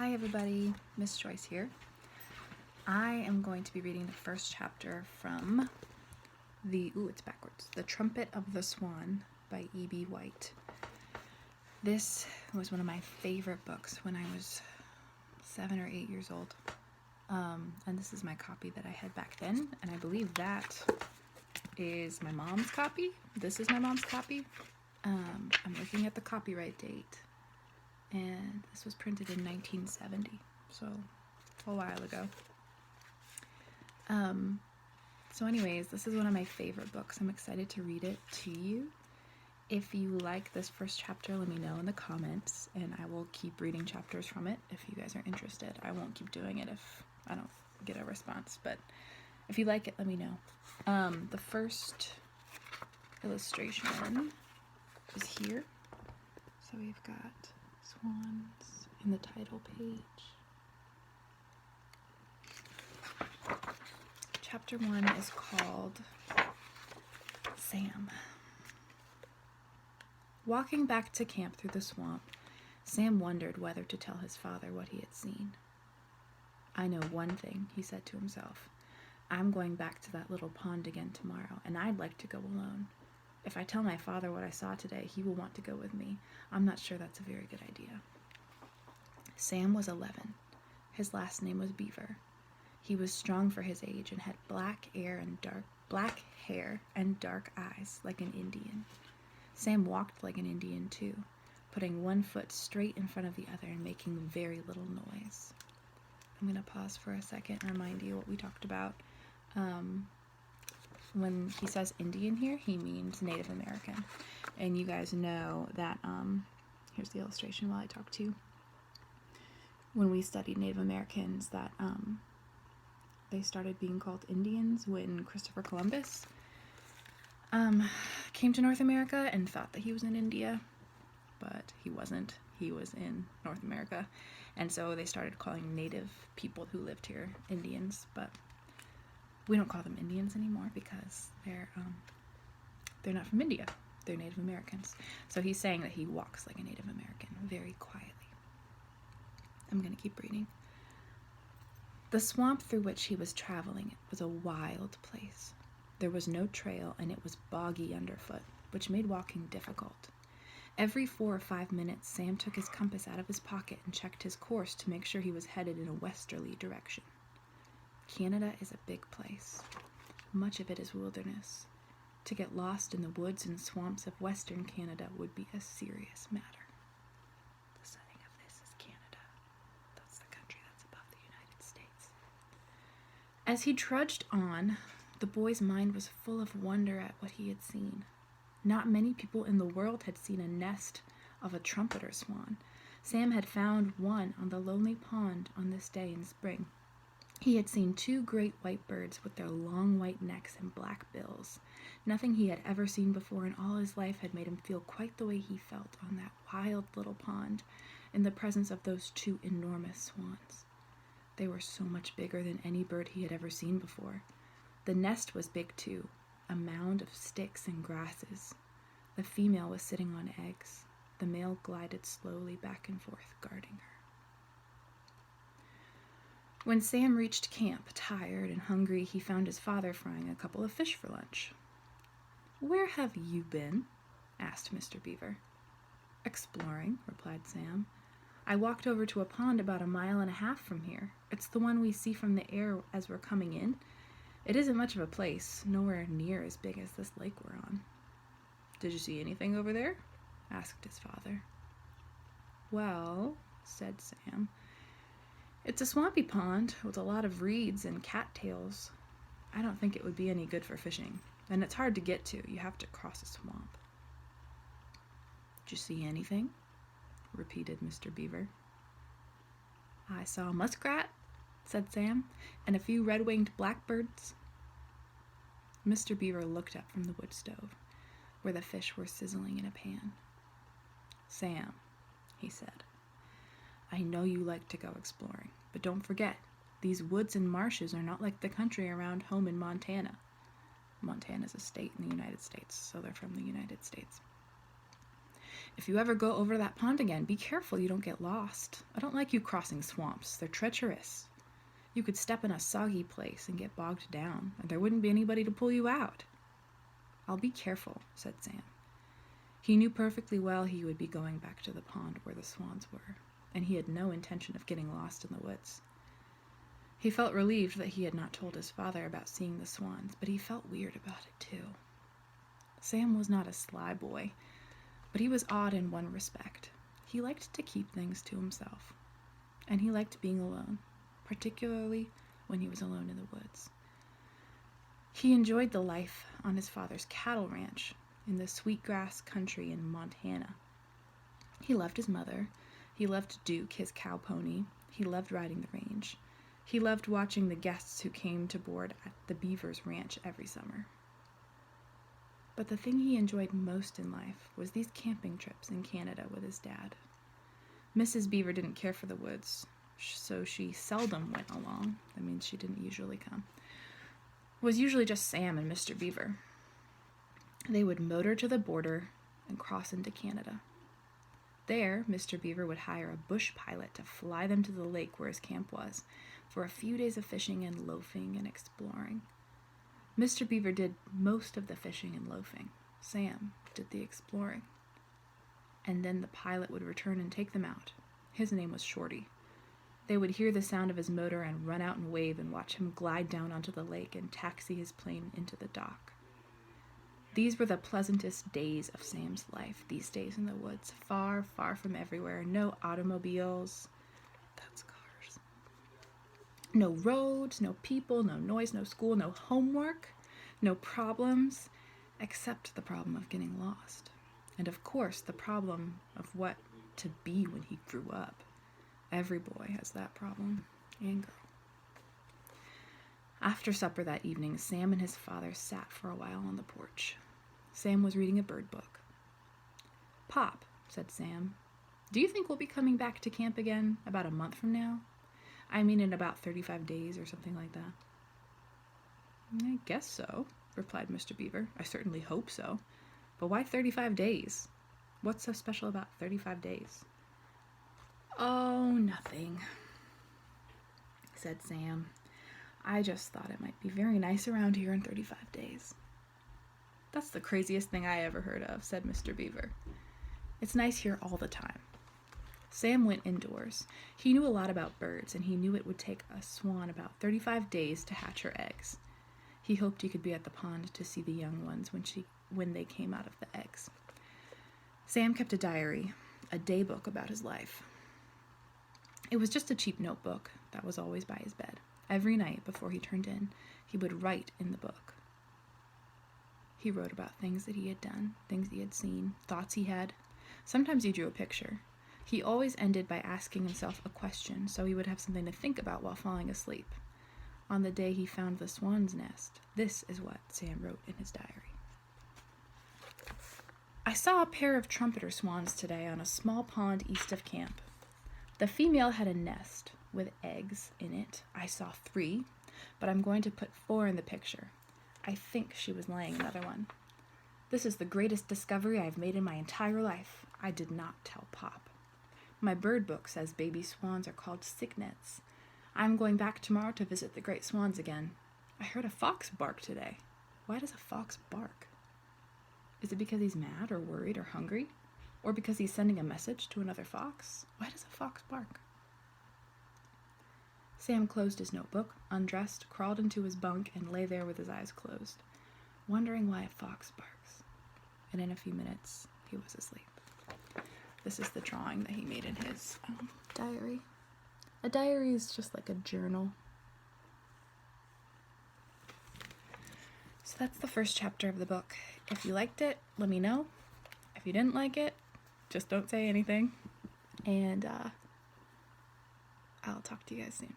Hi everybody, Miss Joyce here. I am going to be reading the first chapter from The Trumpet of the Swan by E.B. White. This was one of my favorite books when I was 7 or 8 years old. And this is my copy that I had back then, and I believe that is my mom's copy. This is my mom's copy. I'm looking at the copyright date. And this was printed in 1970, so a while ago. So anyways, this is one of my favorite books. I'm excited to read it to you. If you like this first chapter, let me know in the comments, and I will keep reading chapters from it if you guys are interested. I won't keep doing it if I don't get a response, but if you like it, let me know. The first illustration is here. So we've got swans in the title page. Chapter 1 is called Sam. Walking back to camp through the swamp, Sam wondered whether to tell his father what he had seen. "I know one thing," he said to himself. "I'm going back to that little pond again tomorrow, and I'd like to go alone. If I tell my father what I saw today, he will want to go with me. I'm not sure that's a very good idea." Sam was 11. His last name was Beaver. He was strong for his age and had black hair and dark eyes like an Indian. Sam walked like an Indian too, putting one foot straight in front of the other and making very little noise. I'm going to pause for a second and remind you what we talked about. When he says Indian here, he means Native American. And you guys know that, here's the illustration while I talk to you. When we studied Native Americans, that they started being called Indians when Christopher Columbus came to North America and thought that he was in India, but he wasn't. He was in North America. And so they started calling Native people who lived here Indians, but we don't call them Indians anymore because they're not from India. They're Native Americans. So he's saying that he walks like a Native American, very quietly. I'm going to keep reading. The swamp through which he was traveling was a wild place. There was no trail, and it was boggy underfoot, which made walking difficult. Every 4 or 5 minutes, Sam took his compass out of his pocket and checked his course to make sure he was headed in a westerly direction. Canada is a big place. Much of it is wilderness. To get lost in the woods and swamps of Western Canada would be a serious matter. The setting of this is Canada. That's the country that's above the United States. As he trudged on, the boy's mind was full of wonder at what he had seen. Not many people in the world had seen a nest of a trumpeter swan. Sam had found one on the lonely pond on this day in spring. He had seen 2 great white birds with their long white necks and black bills. Nothing he had ever seen before in all his life had made him feel quite the way he felt on that wild little pond in the presence of those 2 enormous swans. They were so much bigger than any bird he had ever seen before. The nest was big too, a mound of sticks and grasses. The female was sitting on eggs. The male glided slowly back and forth, guarding her. When Sam reached camp, tired and hungry, he found his father frying a couple of fish for lunch. "Where have you been?" asked Mr. Beaver. "Exploring," replied Sam. "I walked over to a pond about 1.5 miles from here. It's the one we see from the air as we're coming in. It isn't much of a place, nowhere near as big as this lake we're on." "Did you see anything over there?" asked his father. "Well," said Sam, "it's a swampy pond with a lot of reeds and cattails. I don't think it would be any good for fishing, and it's hard to get to. You have to cross a swamp." "Did you see anything?" repeated Mr. Beaver. "I saw a muskrat," said Sam, "and a few red-winged blackbirds." Mr. Beaver looked up from the wood stove, where the fish were sizzling in a pan. "Sam," he said, "I know you like to go exploring, but don't forget, these woods and marshes are not like the country around home in Montana." Montana's a state in the United States, so they're from the United States. If you ever go over that pond again, be careful you don't get lost. I don't like you crossing swamps. They're treacherous. You could step in a soggy place and get bogged down, and there wouldn't be anybody to pull you out." "I'll be careful," said Sam. He knew perfectly well he would be going back to the pond where the swans were, and he had no intention of getting lost in the woods. He felt relieved that he had not told his father about seeing the swans, but he felt weird about it too. Sam was not a sly boy, but he was odd in one respect. He liked to keep things to himself, and he liked being alone, particularly when he was alone in the woods. He enjoyed the life on his father's cattle ranch in the sweetgrass country in Montana. He loved his mother. He loved Duke, his cow pony. He loved riding the range. He loved watching the guests who came to board at the Beavers' ranch every summer. But the thing he enjoyed most in life was these camping trips in Canada with his dad. Mrs. Beaver didn't care for the woods, so she seldom went along. That means she didn't usually come. It was usually just Sam and Mr. Beaver. They would motor to the border and cross into Canada. There, Mr. Beaver would hire a bush pilot to fly them to the lake where his camp was, for a few days of fishing and loafing and exploring. Mr. Beaver did most of the fishing and loafing. Sam did the exploring. And then the pilot would return and take them out. His name was Shorty. They would hear the sound of his motor and run out and wave and watch him glide down onto the lake and taxi his plane into the dock. These were the pleasantest days of Sam's life, these days in the woods, far, far from everywhere. No automobiles. That's cars. No roads, no people, no noise, no school, no homework, no problems, except the problem of getting lost. And of course, the problem of what to be when he grew up. Every boy has that problem, and girl. After supper that evening, Sam and his father sat for a while on the porch. Sam was reading a bird book. "Pop," said Sam, "do you think we'll be coming back to camp again about a month from now? I mean in about 35 days or something like that." "I guess so," replied Mr. Beaver. "I certainly hope so. But why 35 days? What's so special about 35 days? "Oh, nothing," said Sam. "I just thought it might be very nice around here in 35 days. "That's the craziest thing I ever heard of," said Mr. Beaver. "It's nice here all the time." Sam went indoors. He knew a lot about birds, and he knew it would take a swan about 35 days to hatch her eggs. He hoped he could be at the pond to see the young ones when they came out of the eggs. Sam kept a diary, a day book about his life. It was just a cheap notebook that was always by his bed. Every night before he turned in, he would write in the book. He wrote about things that he had done, things he had seen, thoughts he had. Sometimes he drew a picture. He always ended by asking himself a question, so he would have something to think about while falling asleep. On the day he found the swan's nest, this is what Sam wrote in his diary. "I saw a pair of trumpeter swans today on a small pond east of camp. The female had a nest with eggs in it. I saw 3, but I'm going to put 4 in the picture. I think she was laying another one. This is the greatest discovery I've made in my entire life. I did not tell Pop. My bird book says baby swans are called cygnets. I'm going back tomorrow to visit the great swans again. I heard a fox bark today. Why does a fox bark? Is it because he's mad or worried or hungry? Or because he's sending a message to another fox? Why does a fox bark?" Sam closed his notebook, undressed, crawled into his bunk, and lay there with his eyes closed, wondering why a fox barks. And in a few minutes, he was asleep. This is the drawing that he made in his diary. A diary is just like a journal. So that's the first chapter of the book. If you liked it, let me know. If you didn't like it, just don't say anything. And I'll talk to you guys soon.